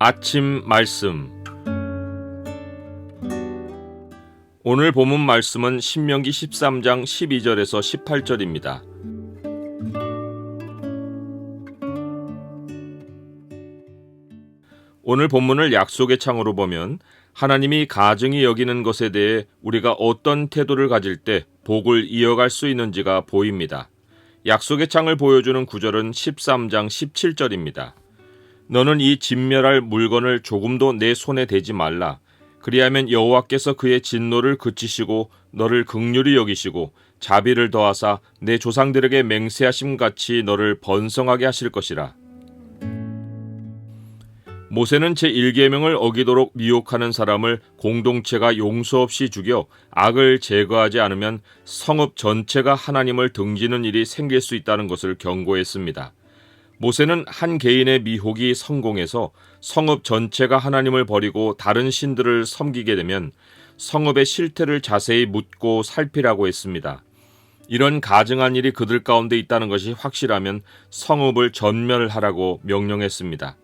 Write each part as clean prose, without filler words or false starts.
아침 말씀. 오늘 본문 말씀은 신명기 13장 12절에서 18절입니다. 오늘 본문을 약속의 창으로 보면 하나님이 가증히 여기는 것에 대해 우리가 어떤 태도를 가질 때 복을 이어갈 수 있는지가 보입니다. 약속의 창을 보여주는 구절은 13장 17절입니다. 너는 이 진멸할 물건을 조금도 내 손에 대지 말라. 그리하면 여호와께서 그의 진노를 그치시고 너를 긍휼히 여기시고 자비를 더하사 내 조상들에게 맹세하심 같이 너를 번성하게 하실 것이라. 모세는 제1계명을 어기도록 미혹하는 사람을 공동체가 용서 없이 죽여 악을 제거하지 않으면 성읍 전체가 하나님을 등지는 일이 생길 수 있다는 것을 경고했습니다. 모세는 한 개인의 미혹이 성공해서 성읍 전체가 하나님을 버리고 다른 신들을 섬기게 되면 성읍의 실태를 자세히 묻고 살피라고 했습니다. 이런 가증한 일이 그들 가운데 있다는 것이 확실하면 성읍을 전멸하라고 명령했습니다.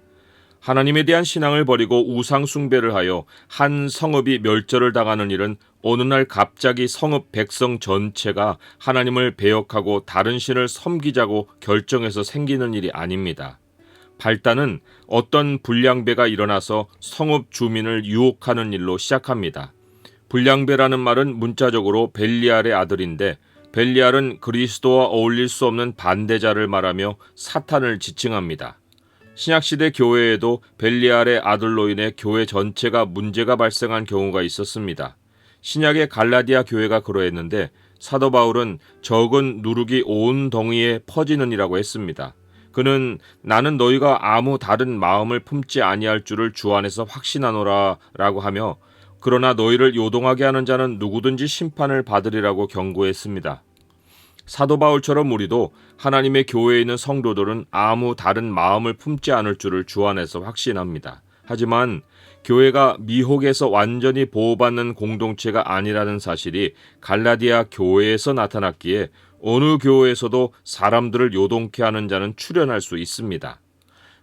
하나님에 대한 신앙을 버리고 우상 숭배를 하여 한 성읍이 멸절을 당하는 일은 어느 날 갑자기 성읍 백성 전체가 하나님을 배역하고 다른 신을 섬기자고 결정해서 생기는 일이 아닙니다. 발단은 어떤 불량배가 일어나서 성읍 주민을 유혹하는 일로 시작합니다. 불량배라는 말은 문자적으로 벨리알의 아들인데 벨리알은 그리스도와 어울릴 수 없는 반대자를 말하며 사탄을 지칭합니다. 신약시대 교회에도 벨리알의 아들로 인해 교회 전체가 문제가 발생한 경우가 있었습니다. 신약의 갈라디아 교회가 그러했는데 사도 바울은 적은 누룩이 온 덩이에 퍼지는 이라고 했습니다. 그는 나는 너희가 아무 다른 마음을 품지 아니할 줄을 주 안에서 확신하노라 라고 하며 그러나 너희를 요동하게 하는 자는 누구든지 심판을 받으리라고 경고했습니다. 사도 바울처럼 우리도 하나님의 교회에 있는 성도들은 아무 다른 마음을 품지 않을 줄을 주 안에서 확신합니다. 하지만 교회가 미혹에서 완전히 보호받는 공동체가 아니라는 사실이 갈라디아 교회에서 나타났기에 어느 교회에서도 사람들을 요동케 하는 자는 출현할 수 있습니다.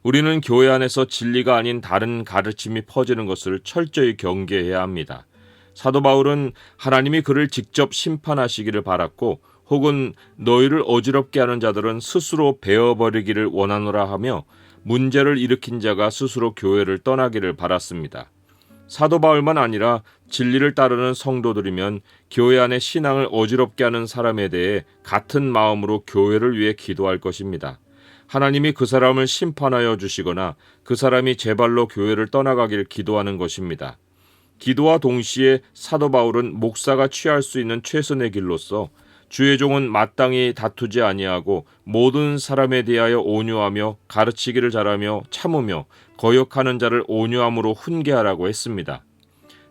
우리는 교회 안에서 진리가 아닌 다른 가르침이 퍼지는 것을 철저히 경계해야 합니다. 사도 바울은 하나님이 그를 직접 심판하시기를 바랐고 혹은 너희를 어지럽게 하는 자들은 스스로 베어버리기를 원하노라 하며 문제를 일으킨 자가 스스로 교회를 떠나기를 바랐습니다. 사도 바울만 아니라 진리를 따르는 성도들이면 교회 안에 신앙을 어지럽게 하는 사람에 대해 같은 마음으로 교회를 위해 기도할 것입니다. 하나님이 그 사람을 심판하여 주시거나 그 사람이 제발로 교회를 떠나가길 기도하는 것입니다. 기도와 동시에 사도 바울은 목사가 취할 수 있는 최선의 길로서 주의 종은 마땅히 다투지 아니하고 모든 사람에 대하여 온유하며 가르치기를 잘하며 참으며 거역하는 자를 온유함으로 훈계하라고 했습니다.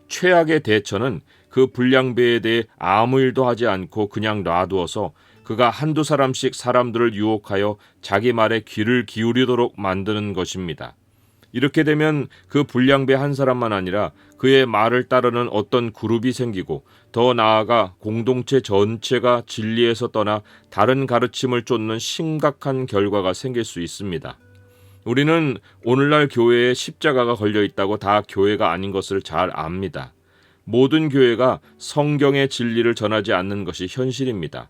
최악의 대처는 그 불량배에 대해 아무 일도 하지 않고 그냥 놔두어서 그가 한두 사람씩 사람들을 유혹하여 자기 말에 귀를 기울이도록 만드는 것입니다. 이렇게 되면 그 불량배 한 사람만 아니라 그의 말을 따르는 어떤 그룹이 생기고 더 나아가 공동체 전체가 진리에서 떠나 다른 가르침을 쫓는 심각한 결과가 생길 수 있습니다. 우리는 오늘날 교회에 십자가가 걸려 있다고 다 교회가 아닌 것을 잘 압니다. 모든 교회가 성경의 진리를 전하지 않는 것이 현실입니다.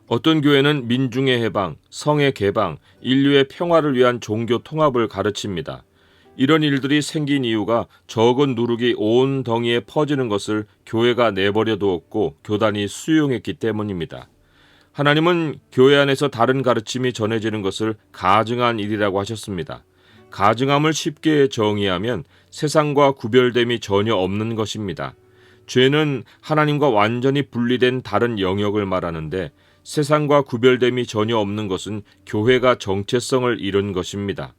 어떤 교회는 민중의 해방, 성의 개방, 인류의 평화를 위한 종교 통합을 가르칩니다. 이런 일들이 생긴 이유가 적은 누룩이 온 덩이에 퍼지는 것을 교회가 내버려 두었고 교단이 수용했기 때문입니다. 하나님은 교회 안에서 다른 가르침이 전해지는 것을 가증한 일이라고 하셨습니다. 가증함을 쉽게 정의하면 세상과 구별됨이 전혀 없는 것입니다. 죄는 하나님과 완전히 분리된 다른 영역을 말하는데 세상과 구별됨이 전혀 없는 것은 교회가 정체성을 잃은 것입니다.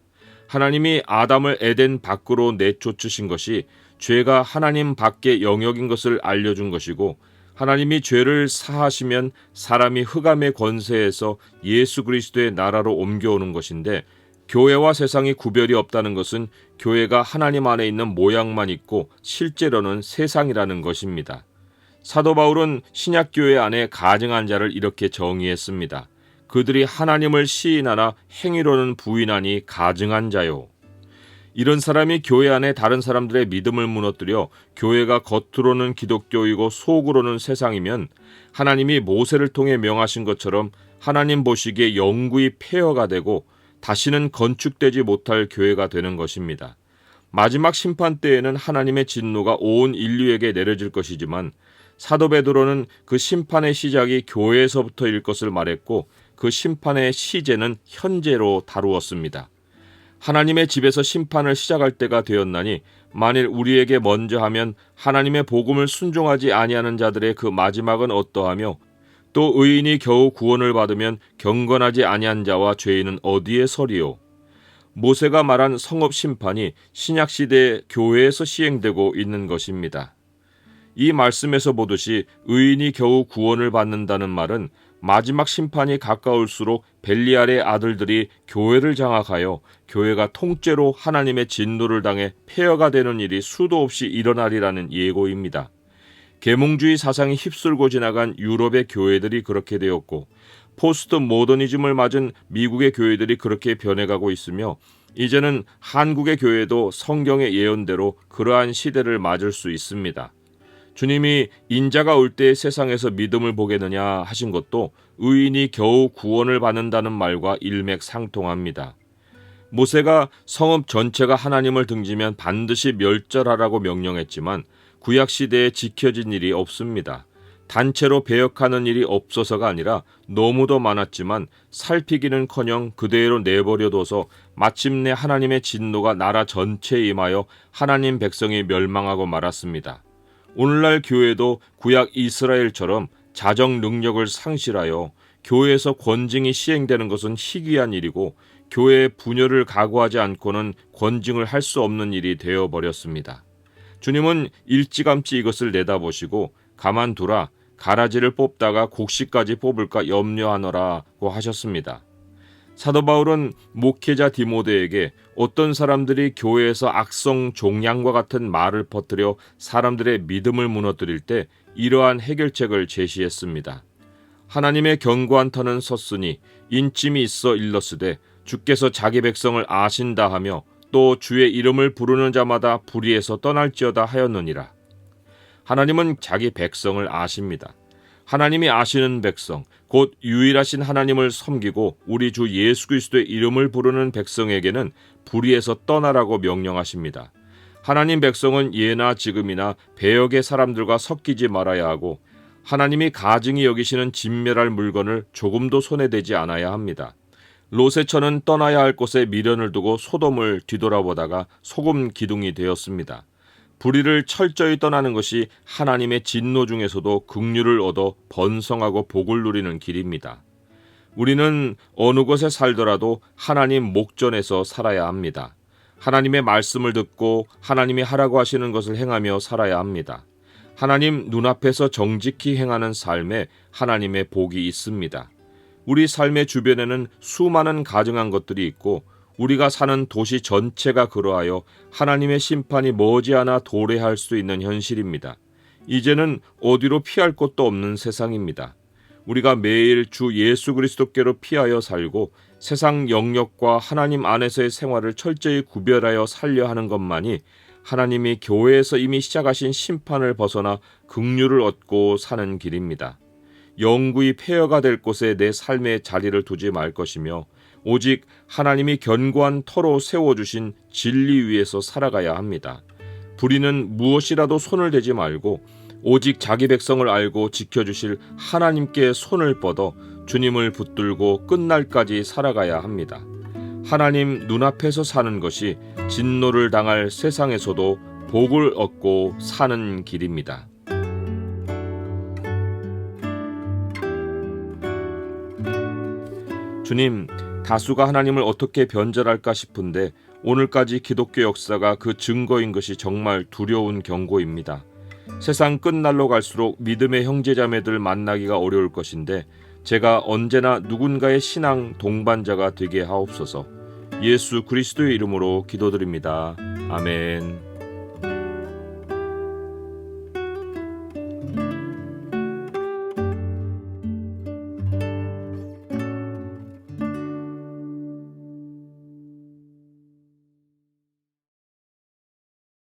하나님이 아담을 에덴 밖으로 내쫓으신 것이 죄가 하나님 밖의 영역인 것을 알려준 것이고 하나님이 죄를 사하시면 사람이 흑암의 권세에서 예수 그리스도의 나라로 옮겨오는 것인데 교회와 세상이 구별이 없다는 것은 교회가 하나님 안에 있는 모양만 있고 실제로는 세상이라는 것입니다. 사도 바울은 신약교회 안에 가증한 자를 이렇게 정의했습니다. 그들이 하나님을 시인하나 행위로는 부인하니 가증한 자요. 이런 사람이 교회 안에 다른 사람들의 믿음을 무너뜨려 교회가 겉으로는 기독교이고 속으로는 세상이면 하나님이 모세를 통해 명하신 것처럼 하나님 보시기에 영구히 폐허가 되고 다시는 건축되지 못할 교회가 되는 것입니다. 마지막 심판 때에는 하나님의 진노가 온 인류에게 내려질 것이지만 사도 베드로는 그 심판의 시작이 교회에서부터일 것을 말했고 그 심판의 시제는 현재로 다루었습니다. 하나님의 집에서 심판을 시작할 때가 되었나니 만일 우리에게 먼저 하면 하나님의 복음을 순종하지 아니하는 자들의 그 마지막은 어떠하며 또 의인이 겨우 구원을 받으면 경건하지 아니한 자와 죄인은 어디에 서리요. 모세가 말한 성읍 심판이 신약시대 교회에서 시행되고 있는 것입니다. 이 말씀에서 보듯이 의인이 겨우 구원을 받는다는 말은 마지막 심판이 가까울수록 벨리알의 아들들이 교회를 장악하여 교회가 통째로 하나님의 진노를 당해 폐허가 되는 일이 수도 없이 일어나리라는 예고입니다. 계몽주의 사상이 휩쓸고 지나간 유럽의 교회들이 그렇게 되었고 포스트 모더니즘을 맞은 미국의 교회들이 그렇게 변해가고 있으며 이제는 한국의 교회도 성경의 예언대로 그러한 시대를 맞을 수 있습니다. 주님이 인자가 올 때 세상에서 믿음을 보겠느냐 하신 것도 의인이 겨우 구원을 받는다는 말과 일맥상통합니다. 모세가 성읍 전체가 하나님을 등지면 반드시 멸절하라고 명령했지만 구약시대에 지켜진 일이 없습니다. 단체로 배역하는 일이 없어서가 아니라 너무도 많았지만 살피기는커녕 그대로 내버려둬서 마침내 하나님의 진노가 나라 전체에 임하여 하나님 백성이 멸망하고 말았습니다. 오늘날 교회도 구약 이스라엘처럼 자정 능력을 상실하여 교회에서 권징이 시행되는 것은 희귀한 일이고 교회의 분열을 각오하지 않고는 권징을 할 수 없는 일이 되어버렸습니다. 주님은 일찌감치 이것을 내다보시고 가만두라, 가라지를 뽑다가 곡식까지 뽑을까 염려하노라고 하셨습니다. 사도 바울은 목회자 디모데에게 어떤 사람들이 교회에서 악성 종양과 같은 말을 퍼뜨려 사람들의 믿음을 무너뜨릴 때 이러한 해결책을 제시했습니다. 하나님의 견고한 터는 섰으니 인침이 있어 일렀으되 주께서 자기 백성을 아신다 하며 또 주의 이름을 부르는 자마다 불의에서 떠날지어다 하였느니라. 하나님은 자기 백성을 아십니다. 하나님이 아시는 백성, 곧 유일하신 하나님을 섬기고 우리 주 예수 그리스도의 이름을 부르는 백성에게는 불의에서 떠나라고 명령하십니다. 하나님 백성은 예나 지금이나 배역의 사람들과 섞이지 말아야 하고 하나님이 가증히 여기시는 진멸할 물건을 조금도 손에 대지 않아야 합니다. 롯의 처는 떠나야 할 곳에 미련을 두고 소돔을 뒤돌아보다가 소금 기둥이 되었습니다. 불의를 철저히 떠나는 것이 하나님의 진노 중에서도 긍휼을 얻어 번성하고 복을 누리는 길입니다. 우리는 어느 곳에 살더라도 하나님 목전에서 살아야 합니다. 하나님의 말씀을 듣고 하나님이 하라고 하시는 것을 행하며 살아야 합니다. 하나님 눈앞에서 정직히 행하는 삶에 하나님의 복이 있습니다. 우리 삶의 주변에는 수많은 가증한 것들이 있고 우리가 사는 도시 전체가 그러하여 하나님의 심판이 머지않아 도래할 수 있는 현실입니다. 이제는 어디로 피할 곳도 없는 세상입니다. 우리가 매일 주 예수 그리스도께로 피하여 살고 세상 영역과 하나님 안에서의 생활을 철저히 구별하여 살려 하는 것만이 하나님이 교회에서 이미 시작하신 심판을 벗어나 긍휼을 얻고 사는 길입니다. 영구히 폐허가 될 곳에 내 삶의 자리를 두지 말 것이며 오직 하나님이 견고한 터로 세워주신 진리 위에서 살아가야 합니다. 불의는 무엇이라도 손을 대지 말고 오직 자기 백성을 알고 지켜주실 하나님께 손을 뻗어 주님을 붙들고 끝날까지 살아가야 합니다. 하나님 눈앞에서 사는 것이 진노를 당할 세상에서도 복을 얻고 사는 길입니다. 주님, 다수가 하나님을 어떻게 변절할까 싶은데 오늘까지 기독교 역사가 그 증거인 것이 정말 두려운 경고입니다. 세상 끝날로 갈수록 믿음의 형제자매들 만나기가 어려울 것인데 제가 언제나 누군가의 신앙 동반자가 되게 하옵소서. 예수 그리스도의 이름으로 기도드립니다. 아멘.